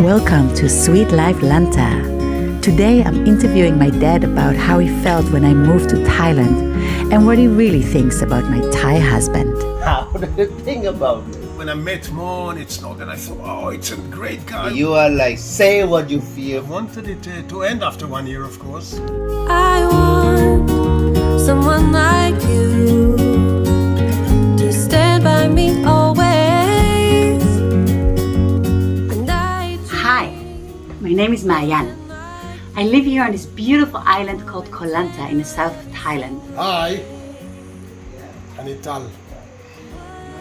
Welcome to Sweet Life Lanta. Today I'm interviewing my dad about how he felt when I moved to Thailand and what he really thinks about my Thai husband. How do you think about me? When I met Mon, it's not that I thought, oh, it's a great guy. You are like, say what you I feel. wanted it to end after 1 year, of course. I want someone like you to stand by me always. And Hi, my name is Mayan. I live here on this beautiful island called Lanta in the south of Thailand. היי, אני טל.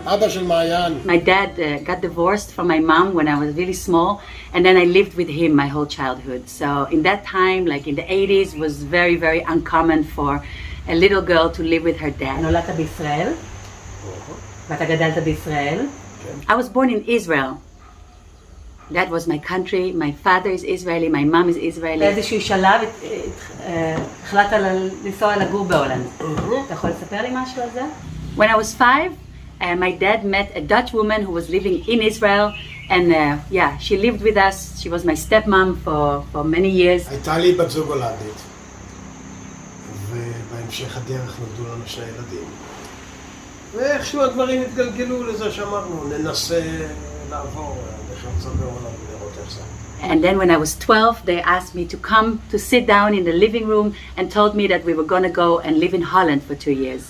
אבא של מעיין. My dad got divorced from my mom when I was really small, and then I lived with him my whole childhood. So in that time, like in the 80s, was very, very uncommon for a little girl to live with her dad. נולדת בישראל, ואתה גדלת בישראל. I was born in Israel. That was my country. My father is Israeli, my mom is Israeli. באיזשהו שלב החלטת לנסוע לגור בהולנד. אתה יכול לספר לי משהו על זה? When I was 5, my dad met a Dutch woman who was living in Israel, and she lived with us. She was my stepmom for many years. הייתה לי בת זוג הולנדית, ובהמשך הדרך נולדו לנו 2 ילדים. ואיכשהו הדברים התגלגלו לזה שאמרנו, ננסה לעבור לחיות בהולנד ולראות איך זה. And then when I was 12, they asked me to come to sit down in the living room and told me that we were going to go and live in Holland for 2 years.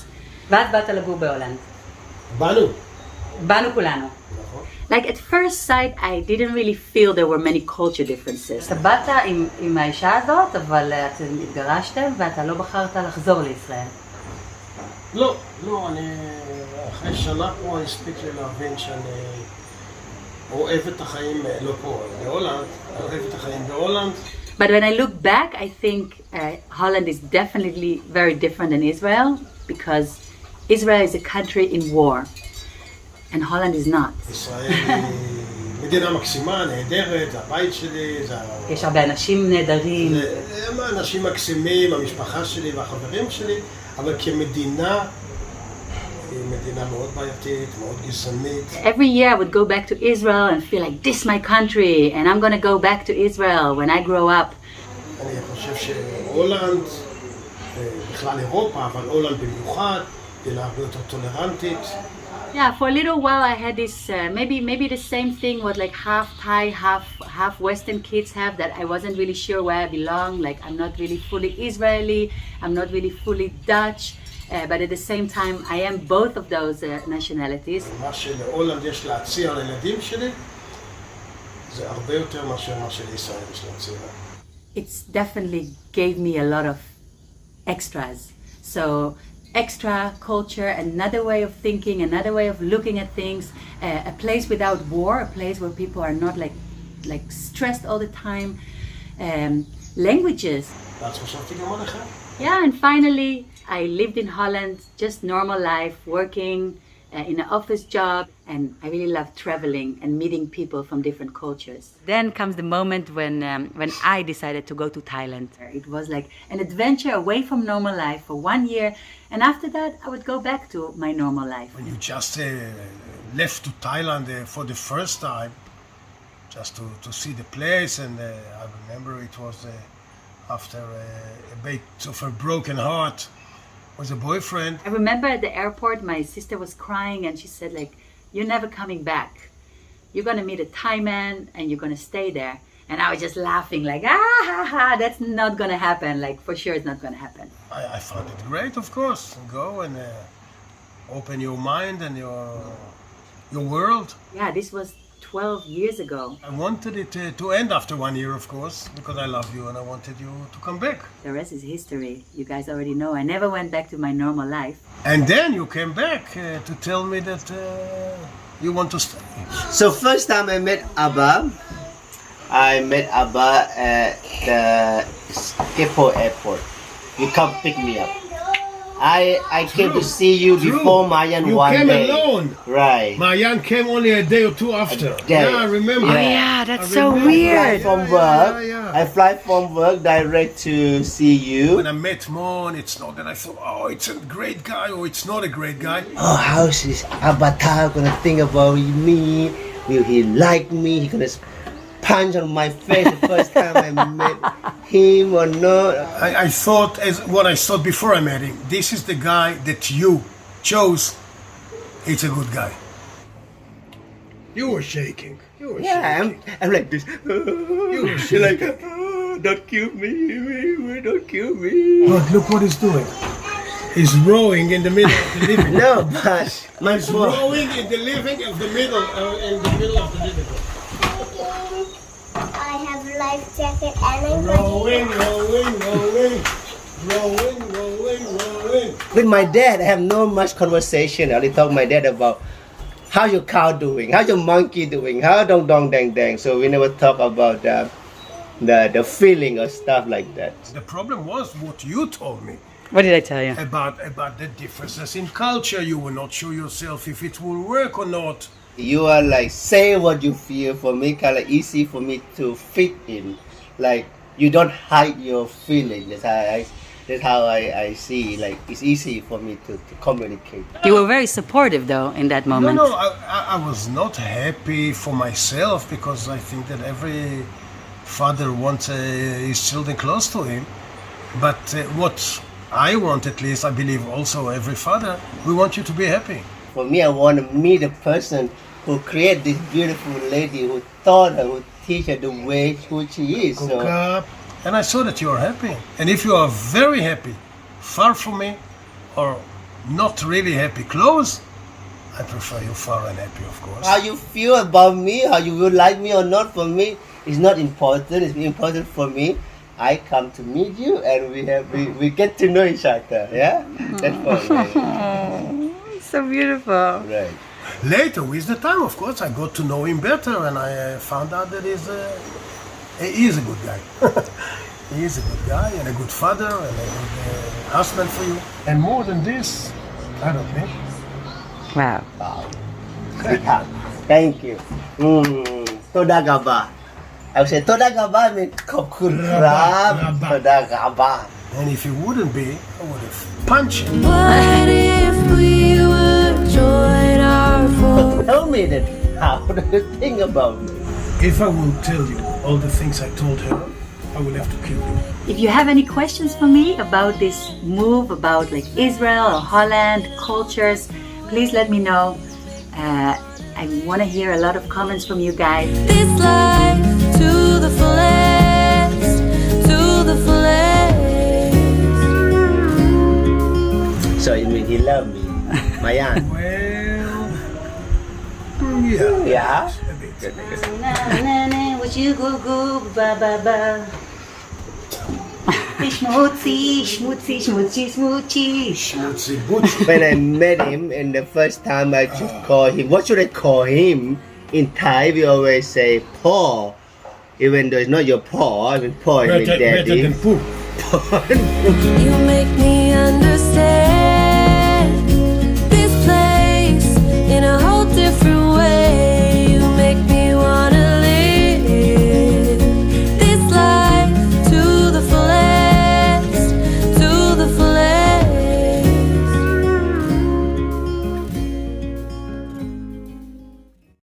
ואת באת לגור בהולנד. באנו כולנו. Like at first sight, I didn't really feel there were many culture differences. אתה באת עם האישה הזאת, אבל אתם התגרשתם ואתה לא בחרת לחזור לישראל. לא, אני אחרי שנה פה הספיק לי להבין שאני אוהב את החיים, לא פה, בהולנד, אוהב את החיים בהולנד. But when I look back, I think Holland is definitely very different than Israel, because Israel is a country in war, and Holland is not. ישראל היא מדינה מקסימה, נהדרת, זה הבית שלי, יש הרבה אנשים נהדרים. הם האנשים מקסימים, המשפחה שלי והחברים שלי, אבל כמדינה, היא מדינה מאוד בעייתית, מאוד גזענית. Every year I would go back to Israel and feel like this is my country, and I'm going to go back to Israel when I grow up. אני חושב שהולנד, בכלל אירופה, אבל הולנד במיוחד, היא הרבה יותר טולרנטית. Yeah, for a little while I had this, maybe the same thing what like half Thai, half Western kids have, that I wasn't really sure where I belong. Like I'm not really fully Israeli, I'm not really fully Dutch, but at the same time I am both of those nationalities. מה שלהולנד יש להציע לילדים שלי, זה הרבה יותר מאשר מה שלישראל יש להציע. It's definitely gave me a lot of extras. So extra culture, another way of thinking, another way of looking at things, a place without war, a place where people are not like stressed all the time, languages. ואז חשבתי גם עליכם. Yeah, and finally I lived in Holland, just normal life, working in an office job, and I really love traveling and meeting people from different cultures. Then comes the moment when I decided to go to Thailand. It was like an adventure away from normal life for 1 year, and after that I would go back to my normal life. When you just left to Thailand for the first time, just to see the place, and I remember it was after a bit of a broken heart. Was a boyfriend. I remember at the airport my sister was crying and she said like, you're never coming back. You're gonna meet a Thai man and you're gonna stay there. And I was just laughing like, that's not gonna happen. Like for sure it's not gonna happen. I found it great, of course. Go and open your mind and your world. Yeah, this was 12 years ago. I wanted it to end after 1 year, of course, because I love you and I wanted you to come back. The rest is history. You guys already know. I never went back to my normal life. And then you came back to tell me that you want to stay. So first time I met Abba at the Schiphol airport. He come pick me up. I came to see you True. before Mayan You one came day. alone. Right. Mayan came only a day or two after. day. Yeah, I remember. Yeah. Yeah, that's I so remember. Fly weird. from Yeah, work. yeah. I fly from work direct to see you. When I met Mon, it's not that I thought, oh, it's a great guy or it's not a great guy. Oh, how's his avatar gonna think about me? Will he like me? He gonna punch on my face the first time I met him or not? I thought, as what I thought before I met him, this is the guy that you chose. It's a good guy. You were shaking. You were Yeah, shaking. I'm like this. You were You're like, shaking. "Oh, don't kill me, don't kill me. But look what he's doing. He's rowing in the middle of the living room. No, but my He's boy. rowing in the living of the middle, in the middle of the living room. I have life jacket and I'm Rowing, rowing, rowing, rowing, rowing, rowing. With my dad, I have no much conversation. I only talk to my dad about how your cow doing, how your monkey doing, how dong dong dang dang. So we never talk about the feeling or stuff like that. The problem was what you told me What did I tell you? about the differences in culture. You were not sure yourself if it will work or not. You are like say what you feel. For me, kind of easy for me to fit in. Like you don't hide your feelings. That's how I see. Like it's easy for me to communicate. You were very supportive, though, in that moment. No, I was not happy for myself because I think that every father wants his children close to him. But what I want, at least, I believe also every father, we want you to be happy. For me, I want to meet a person who create this beautiful lady, who taught her, who teach her the way who she is. Cook So up. And I saw that you are happy. And if you are very happy, far from me, or not really happy, close, I prefer you far and happy, of course. how you feel about me, how you will like me or not, for me, is not important. It's important for me. I come to meet you and we get to know each other. Yeah, that's for me. So beautiful. Right. Later, with the time, of course, I got to know him better, and I found out that he is a good guy. He is a good guy and a good father and a good husband for you. And more than this, I don't think. Wow. Wow. Sweetheart. Thank you. Toda gaba. I would say Toda gaba means ขอบคุณครับ Rabba. Toda gaba. And if he wouldn't be, I would have punched him. What if we would join our forces? Tell me that how do you think about me? If I will tell you all the things I told her, I will have to kill you. If you have any questions for me about this move, about like Israel or Holland, cultures, please let me know. I want to hear a lot of comments from you guys. This life to the fullest, to the fullest. So you mean he loved me? Mayan? Well, yeah. Yeah? A bit. Would you go ba ba ba? Schmutzy, schmutzy, schmutzy, schmutzy. Schmutzy butch. When I met him and the first time I just call him, what should I call him? In Thai we always say Paul. Even though it's not your Paul, I mean Paul is my Better daddy. than poop. You make me understand.